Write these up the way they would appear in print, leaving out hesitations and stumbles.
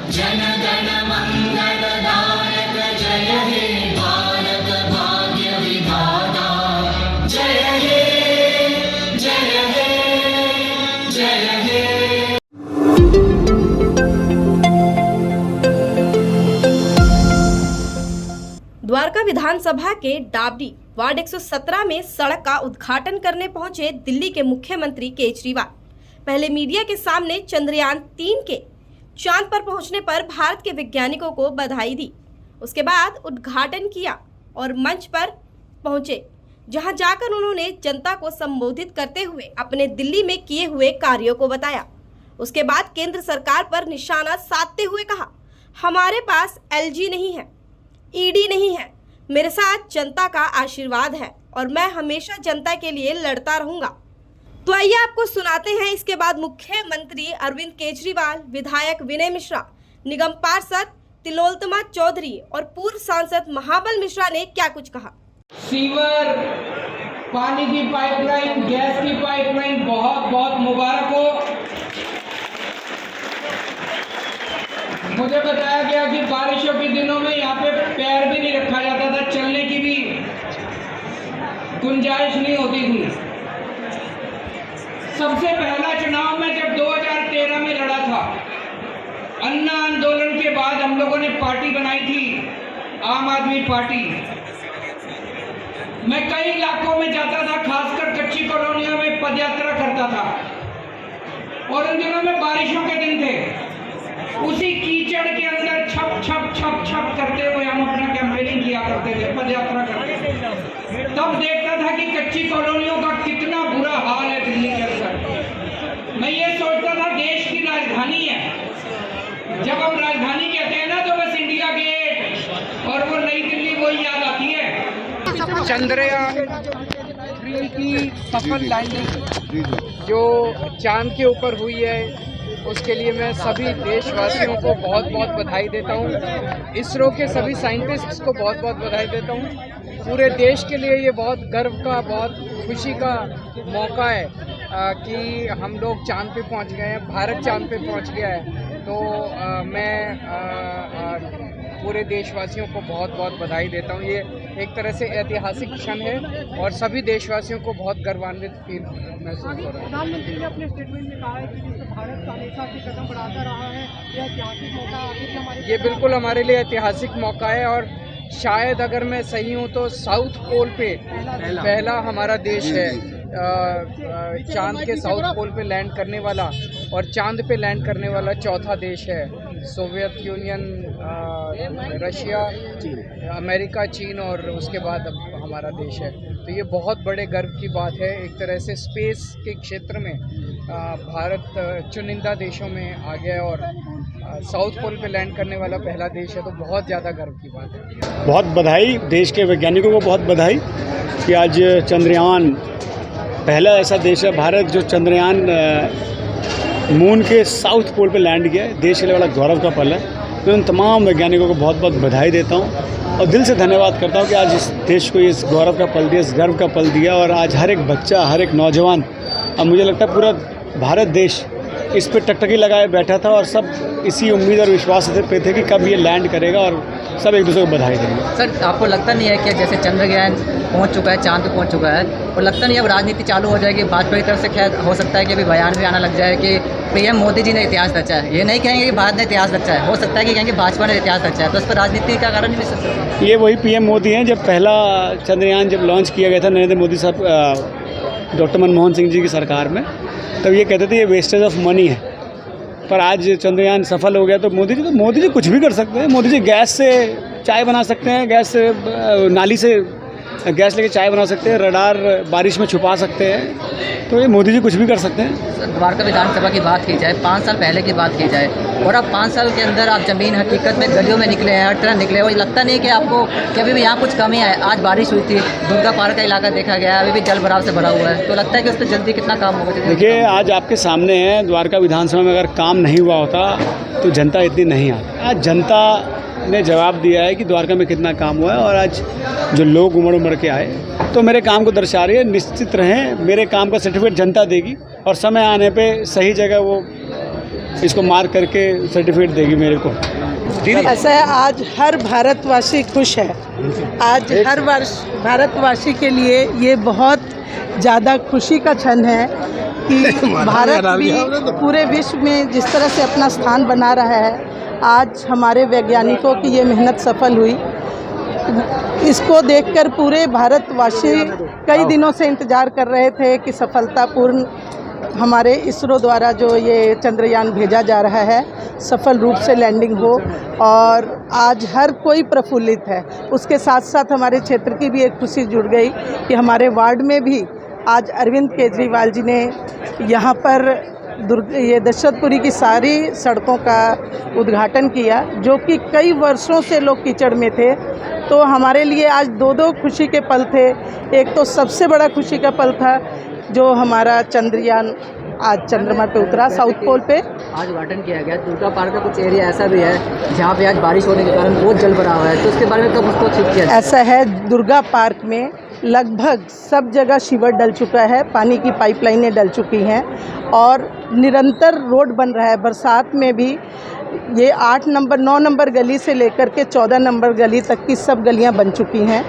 जनगण मंगलदायक जय हे भारत भाग्य विधाता जय हे जय हे जय हे। द्वारका विधानसभा के डाबरी वार्ड 117 में सड़क का उद्घाटन करने पहुंचे दिल्ली के मुख्यमंत्री केजरीवाल। पहले मीडिया के सामने चंद्रयान 3 के चांद पर पहुंचने पर भारत के वैज्ञानिकों को बधाई दी। उसके बाद उद्घाटन किया और मंच पर पहुंचे, जहां जाकर उन्होंने जनता को संबोधित करते हुए अपने दिल्ली में किए हुए कार्यों को बताया। उसके बाद केंद्र सरकार पर निशाना साधते हुए कहा, हमारे पास LG नहीं है, ED नहीं है, मेरे साथ जनता का आशीर्वाद है और मैं हमेशा जनता के लिए लड़ता रहूंगा। तो आइए आपको सुनाते हैं इसके बाद मुख्यमंत्री अरविंद केजरीवाल, विधायक विनय मिश्रा, निगम पार्षद तिलोत्तमा चौधरी और पूर्व सांसद महाबल मिश्रा ने क्या कुछ कहा। सीवर, पानी की पाइपलाइन, गैस की पाइपलाइन बहुत बहुत मुबारक हो। मुझे बताया गया कि बारिशों के दिनों में यहाँ पे पैर भी नहीं रखा जाता था, चलने की भी गुंजाइश नहीं होती थी। सबसे पहला चुनाव में जब 2013 में लड़ा था, अन्ना आंदोलन के बाद हम लोगों ने पार्टी बनाई थी, आम आदमी पार्टी। मैं कई इलाकों में जाता था, खासकर कच्ची कॉलोनियों में पदयात्रा करता था और उन दिनों में बारिशों के दिन थे। उसी कीचड़ के अंदर छप छप छप छप करते हुए हम अपना कैंपेनिंग किया करते थे, पदयात्रा करते थे। तब देखता था कि कच्ची कॉलोनियों का कितना बुरा हाल है दिल्ली के अंदर। मैं ये सोचता था देश की राजधानी है, जब हम राजधानी कहते हैं ना तो बस इंडिया गेट और वो नई दिल्ली वही याद आती है। चंद्रयान 3 की सफल लैंडिंग जो चांद के ऊपर हुई है, उसके लिए मैं सभी देशवासियों को बहुत बहुत बधाई देता हूँ। इसरो के सभी साइंटिस्ट्स को बहुत बहुत बधाई देता हूँ। पूरे देश के लिए ये बहुत गर्व का, बहुत खुशी का मौका है कि हम लोग चांद पे पहुँच गए हैं, भारत चांद पे पहुँच गया है। तो मैं पूरे देशवासियों को बहुत बहुत बधाई देता हूँ। ये एक तरह से ऐतिहासिक क्षण है और सभी देशवासियों को बहुत गर्वान्वित फील महसूस हो रहा है। प्रधानमंत्री ने अपने स्टेटमेंट में कहा है कि भारत हमेशा से कदम बढ़ाता रहा है, यह ऐतिहासिक मौका है। ये बिल्कुल हमारे लिए ऐतिहासिक मौका है और शायद अगर मैं सही हूँ तो साउथ पोल पे पहला हमारा देश है, चांद के साउथ पोल पे लैंड करने वाला, और चांद पे लैंड करने वाला चौथा देश है। सोवियत यूनियन, रशिया, अमेरिका, चीन और उसके बाद अब हमारा देश है। तो ये बहुत बड़े गर्व की बात है। एक तरह से स्पेस के क्षेत्र में भारत चुनिंदा देशों में आ गया और साउथ पोल पे लैंड करने वाला पहला देश है, तो बहुत ज़्यादा गर्व की बात है। बहुत बधाई, देश के वैज्ञानिकों को बहुत बधाई कि आज चंद्रयान, पहला ऐसा देश है भारत जो चंद्रयान मून के साउथ पोल पे लैंड किया है। देश के लिए बड़ा गौरव का पल है। मैं उन तमाम वैज्ञानिकों को बहुत बहुत बधाई देता हूँ और दिल से धन्यवाद करता हूँ कि आज इस देश को इस गौरव का पल दिया, इस गर्व का पल दिया। और आज हर एक बच्चा, हर एक नौजवान, अब मुझे लगता है पूरा भारत देश इस पे टकटकी लगाए बैठा था और सब इसी उम्मीद और विश्वास पे थे कि कब ये लैंड करेगा और सब एक दूसरे को बधाई देंगे। सर, आपको लगता नहीं है कि जैसे चंद्रयान पहुंच चुका है, चांद पे पहुंच चुका है, और लगता नहीं अब राजनीति चालू हो जाएगी भाजपा की तरफ से? खैर हो सकता है कि अभी बयान भी आना लग जाए कि PM मोदी जी ने इतिहास रचा है। ये नहीं कहेंगे कि भारत ने इतिहास रचा है, हो सकता है कि कहेंगे भाजपा ने इतिहास रचा है। तो इस पर राजनीति का कारण नहीं मिल सकता। ये वही PM मोदी हैं। जब पहला चंद्रयान जब लॉन्च किया गया था नरेंद्र मोदी साहब, डॉक्टर मनमोहन सिंह जी की सरकार में, तब ये कहते थे ये वेस्टेज ऑफ मनी है। पर आज चंद्रयान सफल हो गया तो मोदी जी कुछ भी कर सकते हैं। मोदी जी गैस से चाय बना सकते हैं, गैस से नाली से गैस लेके चाय बना सकते हैं, रडार बारिश में छुपा सकते हैं। तो ये मोदी जी कुछ भी कर सकते हैं। द्वारका विधानसभा की बात की जाए, 5 साल पहले की बात की जाए, और अब 5 साल के अंदर आप ज़मीन हकीकत में गलियों में निकले हैं, हर तरह निकले हो। लगता नहीं कि आपको कि अभी भी यहाँ कुछ कमी है? आज बारिश हुई थी, दुर्गा पार्क का इलाका देखा गया, अभी भी जल भराव से भरा हुआ है। तो लगता है कि उस पर जल्दी कितना काम होगा? देखिए, आज आपके सामने है, द्वारका विधानसभा में अगर काम नहीं हुआ होता तो जनता इतनी नहीं आती। आज जनता ने जवाब दिया है कि द्वारका में कितना काम हुआ है और आज जो लोग उमड़ के आए तो मेरे काम को दर्शा रही है। निश्चित रहें, मेरे काम का सर्टिफिकेट जनता देगी और समय आने पे सही जगह वो इसको मार्क करके सर्टिफिकेट देगी मेरे को। ऐसा है, आज हर भारतवासी खुश है। आज हर वर्ष भारतवासी के लिए ये बहुत ज़्यादा खुशी का क्षण है कि भारत भी पूरे विश्व में जिस तरह से अपना स्थान बना रहा है, आज हमारे वैज्ञानिकों की ये मेहनत सफल हुई। इसको देखकर पूरे भारतवासी कई दिनों से इंतज़ार कर रहे थे कि सफलतापूर्ण हमारे इसरो द्वारा जो ये चंद्रयान भेजा जा रहा है सफल रूप से लैंडिंग हो, और आज हर कोई प्रफुल्लित है। उसके साथ साथ हमारे क्षेत्र की भी एक खुशी जुड़ गई कि हमारे वार्ड में भी आज अरविंद केजरीवाल जी ने यहाँ पर ये दशरथपुरी की सारी सड़कों का उद्घाटन किया, जो कि कई वर्षों से लोग कीचड़ में थे। तो हमारे लिए आज दो खुशी के पल थे। एक तो सबसे बड़ा खुशी का पल था जो हमारा चंद्रयान आज चंद्रमा पे उतरा, साउथ पोल पे। आज उद्घाटन किया गया। दुर्गा पार्क का कुछ एरिया ऐसा भी है जहाँ पे आज बारिश होने के कारण बहुत जल भरा हुआ है, तो उसके बारे में कब उसको ठीक किया जाए? ऐसा है, दुर्गा पार्क में लगभग सब जगह सीवर डल चुका है, पानी की पाइपलाइनें डल चुकी हैं और निरंतर रोड बन रहा है। बरसात में भी ये 8 नंबर 9 नंबर गली से लेकर के 14 नंबर गली तक की सब गलियां बन चुकी हैं।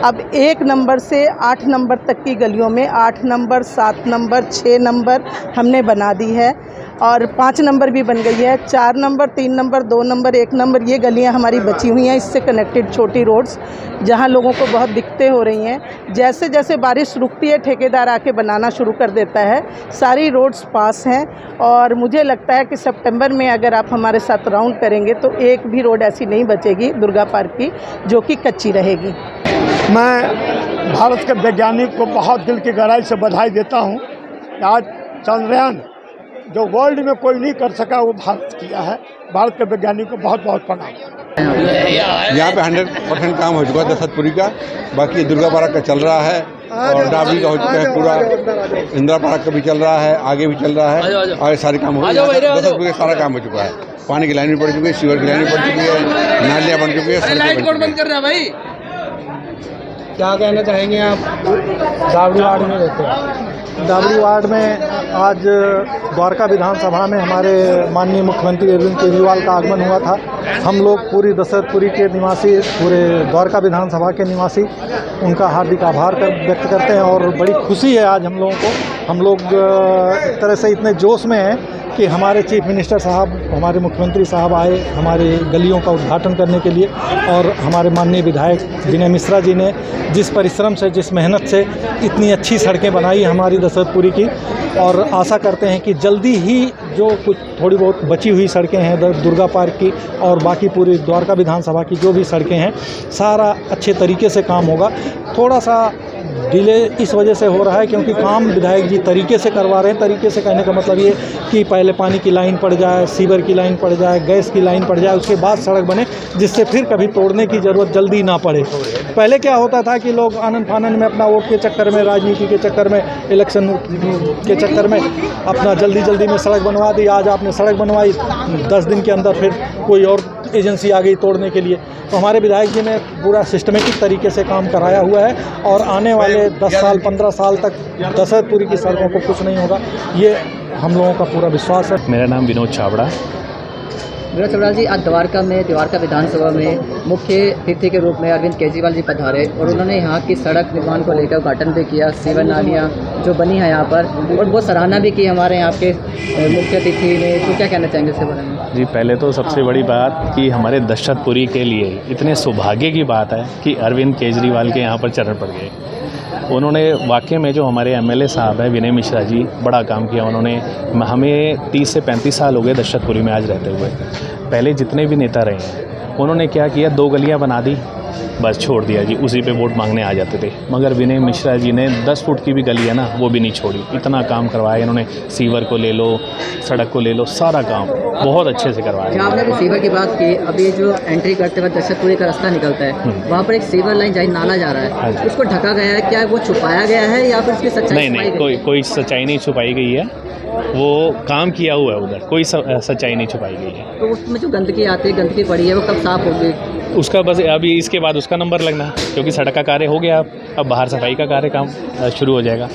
अब 1 नंबर से 8 नंबर तक की गलियों में 8 नंबर 7 नंबर 6 नंबर हमने बना दी है और 5 नंबर भी बन गई है। 4 नंबर 3 नंबर 2 नंबर 1 नंबर ये गलियां हमारी बची हुई हैं, इससे कनेक्टेड छोटी रोड्स जहां लोगों को बहुत दिक्कतें हो रही हैं। जैसे जैसे बारिश रुकती है ठेकेदार आके बनाना शुरू कर देता है। सारी रोड्स पास हैं और मुझे लगता है कि सितंबर में अगर आप हमारे साथ राउंड करेंगे तो एक भी रोड ऐसी नहीं बचेगी दुर्गा पार्क की जो कि कच्ची रहेगी। मैं भारत के वैज्ञानिक को बहुत दिल की गहराई से बधाई देता हूँ। आज चंद्रयान जो वर्ल्ड में कोई नहीं कर सका वो भारत किया है। भारत के वैज्ञानिक को बहुत बहुत प्रणाम। यहाँ पे 100% काम हो चुका है दशरथपुरी का, बाकी दुर्गा पार्क का चल रहा है और डाबरी का हो चुका है, पूरा इंदिरा पार्क का भी चल रहा है, आगे भी चल रहा है, आगे सारे काम हो गए। दशरथपुरी का सारा काम हो चुका है। पानी की लाइन भी पड़ चुकी है, सीवर की लाइन भी पड़ चुकी है, नालियाँ बन चुकी है। क्या कहना चाहेंगे आप? दावड़ी वार्ड में रहते हैं। दावड़ी वार्ड में आज द्वारका विधानसभा में हमारे माननीय मुख्यमंत्री अरविंद केजरीवाल का आगमन हुआ था। हम लोग पूरी दशरथपुरी के निवासी, पूरे द्वारका विधानसभा के निवासी उनका हार्दिक आभार व्यक्त करते हैं और बड़ी खुशी है आज हम लोगों को। हम लोग एक तरह से इतने जोश में हैं कि हमारे चीफ मिनिस्टर साहब, हमारे मुख्यमंत्री साहब आए हमारे गलियों का उद्घाटन करने के लिए, और हमारे माननीय विधायक विनय मिश्रा जी ने जिस परिश्रम से, जिस मेहनत से इतनी अच्छी सड़कें बनाई हमारी दशरथपुरी की, और आशा करते हैं कि जल्दी ही जो कुछ थोड़ी बहुत बची हुई सड़कें हैं दुर्गा पार्क की और बाकी पूरी द्वारका विधानसभा की जो भी सड़कें हैं, सारा अच्छे तरीके से काम होगा। थोड़ा सा डिले इस वजह से हो रहा है क्योंकि काम विधायक जी तरीके से करवा रहे हैं। तरीके से कहने का मतलब ये कि पहले पानी की लाइन पड़ जाए, सीवर की लाइन पड़ जाए, गैस की लाइन पड़ जाए, उसके बाद सड़क बने, जिससे फिर कभी तोड़ने की ज़रूरत जल्दी ना पड़े। पहले क्या होता था कि लोग आनंद फानन में अपना वोट के चक्कर में, राजनीति के चक्कर में, इलेक्शन के चक्कर में अपना जल्दी में सड़क बनवा दी। आज आपने सड़क बनवाई, 10 दिन के अंदर फिर कोई और एजेंसी आ गई तोड़ने के लिए। तो हमारे विधायक जी ने पूरा सिस्टमेटिक तरीके से काम कराया हुआ है और आने वाले 10 साल 15 साल तक दशरथपुरी की सड़कों को कुछ नहीं होगा, ये हम लोगों का पूरा विश्वास है। मेरा नाम विनोद छाबड़ा। विनोद छाबड़ा जी, आज द्वारका विधानसभा में मुख्य अतिथि के रूप में अरविंद केजरीवाल जी पधारे और उन्होंने यहाँ की सड़क निर्माण को लेकर उद्घाटन भी किया, सीवर नालियाँ जो बनी है यहाँ पर, और बहुत सराहना भी की हमारे यहाँ के मुख्य अतिथि ने। तो क्या कहना चाहेंगे इसके बारे में? जी, पहले तो सबसे बड़ी बात कि हमारे दशरथपुरी के लिए इतने सौभाग्य की बात है कि अरविंद केजरीवाल के यहाँ पर चरण पड़ गए। उन्होंने वाकई में जो हमारे एमएलए साहब हैं विनय मिश्रा जी, बड़ा काम किया उन्होंने। हमें 30 से 35 साल हो गए दशरथपुरी में आज रहते हुए। पहले जितने भी नेता रहे हैं उन्होंने क्या किया, 2 गलियां बना दी, बस छोड़ दिया जी, उसी पे वोट मांगने आ जाते थे। मगर विनय मिश्रा जी ने 10 फुट की भी गली है ना, वो भी नहीं छोड़ी। इतना काम करवाया इन्होंने, सीवर को ले लो, सड़क को ले लो, सारा काम बहुत अच्छे से करवाया। आपने भी सीवर की बात की, अभी जो एंट्री करते वक्त दशरथपुरी का रास्ता निकलता है, वहाँ पर एक सीवर लाइन जहाँ नाला जा रहा है, उसको ढका गया है, क्या वो छुपाया गया है या फिर उसकी सच्चाई? नहीं, कोई सच्चाई नहीं छुपाई गई है, वो काम किया हुआ है उधर, कोई सच्चाई नहीं छुपाई गई है। तो उसमें जो गंदगी आती है, गंदगी पड़ी है, वो कब साफ होगी? उसका बस अभी इसके बाद उसका नंबर लगना, क्योंकि सड़क का कार्य हो गया, अब बाहर सफाई का कार्य काम शुरू हो जाएगा।